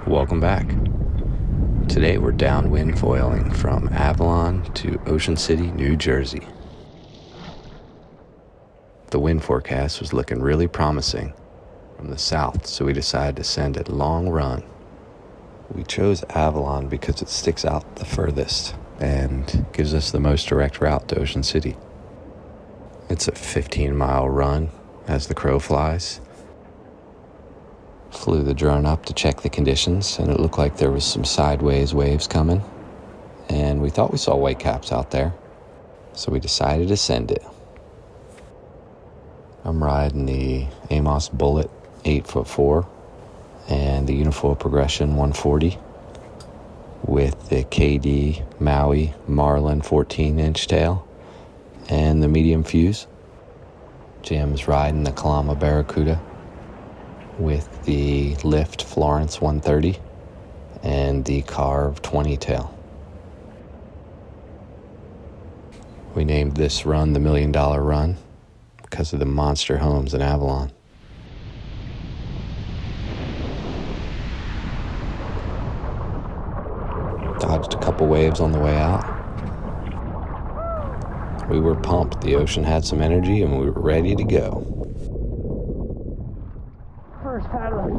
Welcome back. Today we're downwind foiling from Avalon to Ocean City, New Jersey. The wind forecast was looking really promising from the south, so we decided to send it long run. We chose Avalon because it sticks out the furthest and gives us the most direct route to Ocean City. It's a 15-mile run as the crow flies. Flew the drone up to check the conditions, and it looked like there was some sideways waves coming, and we thought we saw whitecaps out there, so we decided to send it. I'm riding the Amos Bullet 8'4" and the Unifoil Progression 140 with the KD Maui Marlin 14-inch tail and the medium fuse. Jim's riding the Kalama Baracuda with the Lift Florence 130 and the Carve 20 tail. We named this run the $1 Million Run because of the monster homes in Avalon. Dodged a couple waves on the way out. We were pumped. The ocean had some energy and we were ready to go. First paddling.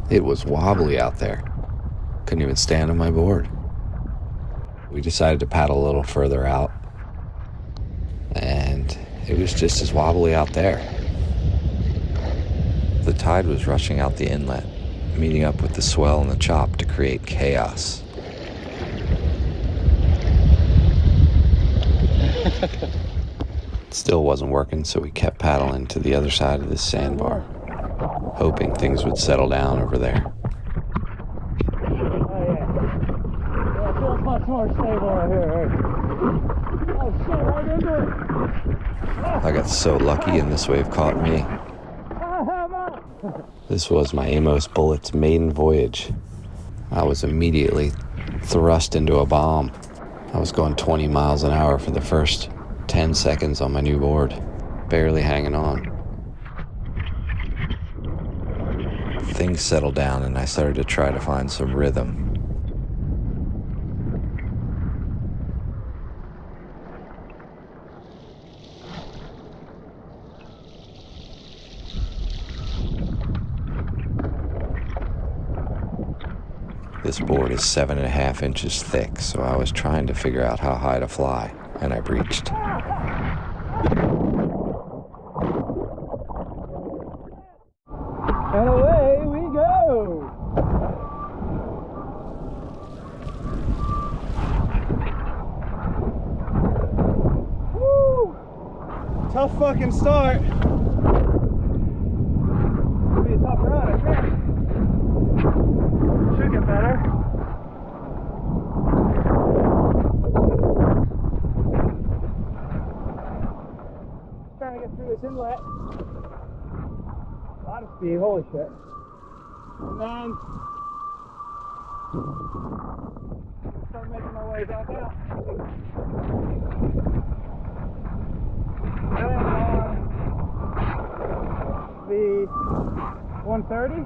It was wobbly out there. Couldn't even stand on my board. We decided to paddle a little further out, and it was just as wobbly out there. The tide was rushing out the inlet, meeting up with the swell and the chop to create chaos. It still wasn't working, so we kept paddling to the other side of this sandbar, hoping things would settle down over there. Much more stable right here. Oh shit, right into it. I got so lucky and this wave caught me. This was my Amos Bullet's maiden voyage. I was immediately thrust into a bomb. I was going 20 miles an hour for the first 10 seconds on my new board, barely hanging on. Things settled down and I started to try to find some rhythm. This board is 7.5 inches thick, so I was trying to figure out how high to fly, and I breached. And away we go! Woo! Tough fucking start. It'll be a tough run, I think. Should get better. Trying to get through this inlet. A lot of speed, holy shit. And then start making my way back out. And then on the 130.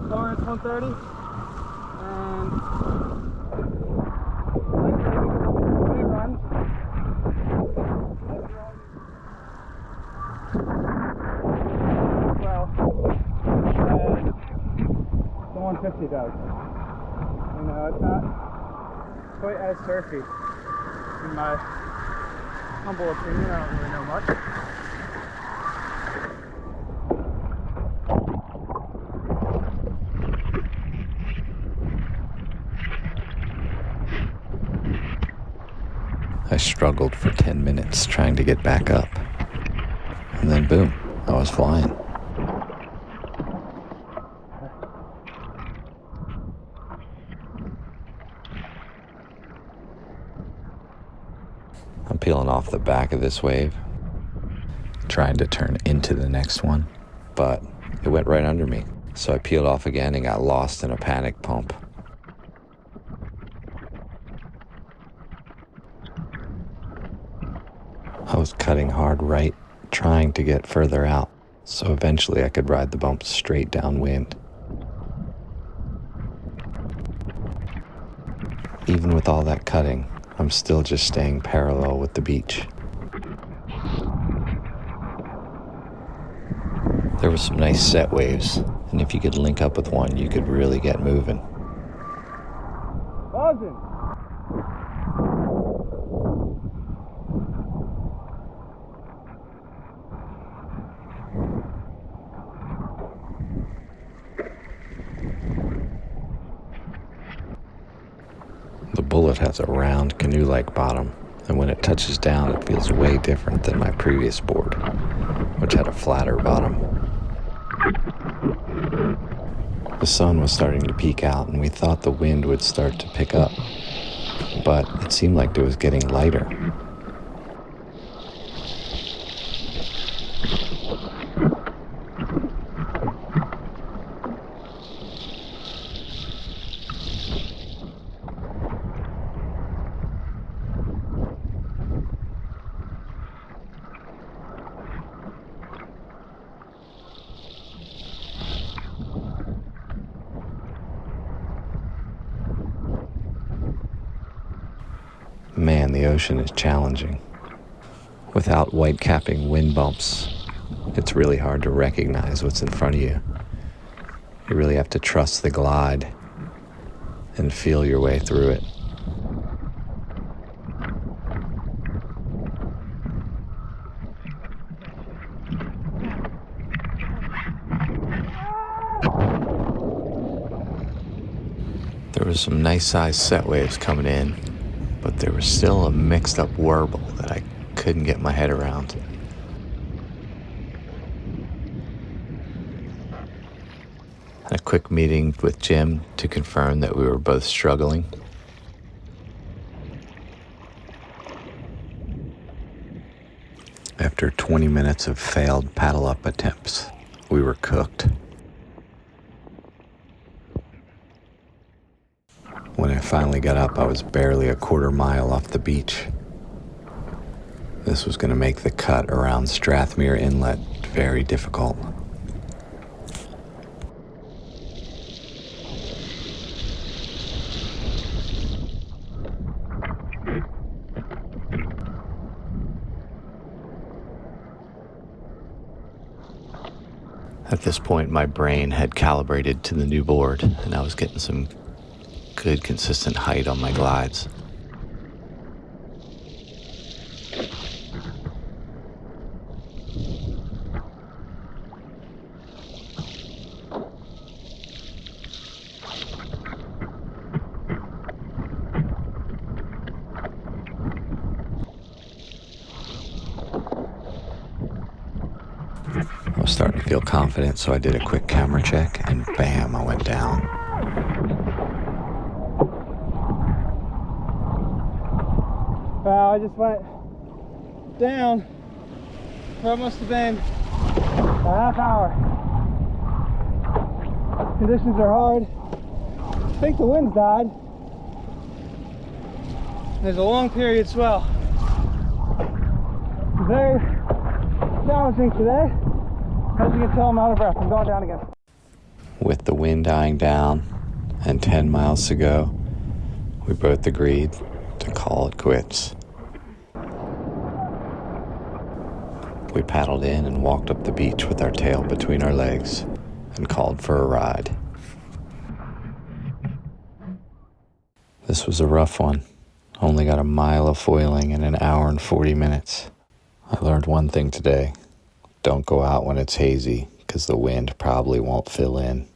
Florence 130 and big run. Well, the 150 does. You know, it's not quite as surfy in my humble opinion. I don't really know much. I struggled for 10 minutes trying to get back up. And then boom, I was flying. I'm peeling off the back of this wave, trying to turn into the next one, but it went right under me. so I peeled off again and got lost in a panic pump. I was cutting hard right, trying to get further out, so eventually I could ride the bumps straight downwind. Even with all that cutting, I'm still just staying parallel with the beach. There were some nice set waves, and if you could link up with one, you could really get moving. Buzzing. The Bullet has a round canoe-like bottom, and when it touches down, it feels way different than my previous board, which had a flatter bottom. The sun was starting to peek out, and we thought the wind would start to pick up, but it seemed like it was getting lighter. Man, the ocean is challenging. Without white-capping wind bumps, it's really hard to recognize what's in front of you. You really have to trust the glide and feel your way through it. There was some nice-sized set waves coming in, but there was still a mixed-up warble that I couldn't get my head around. Had a quick meeting with Jim to confirm that we were both struggling. After 20 minutes of failed paddle-up attempts, we were cooked. When I finally got up, I was barely a quarter mile off the beach. This was going to make the cut around Strathmere Inlet very difficult. At this point, my brain had calibrated to the new board, and I was getting some good, consistent height on my glides. I was starting to feel confident, so I did a quick camera check, and bam, I went down. Wow, I just went down for what must have been a half hour. Conditions are hard. I think the wind's died. There's a long period swell. Very challenging today. As you can tell, I'm out of breath. I'm going down again. With the wind dying down and 10 miles to go, we both agreed to call it quits. We paddled in and walked up the beach with our tail between our legs and called for a ride. This was a rough one. Only got a mile of foiling in an hour and 40 minutes. I learned one thing today. Don't go out when it's hazy, because the wind probably won't fill in.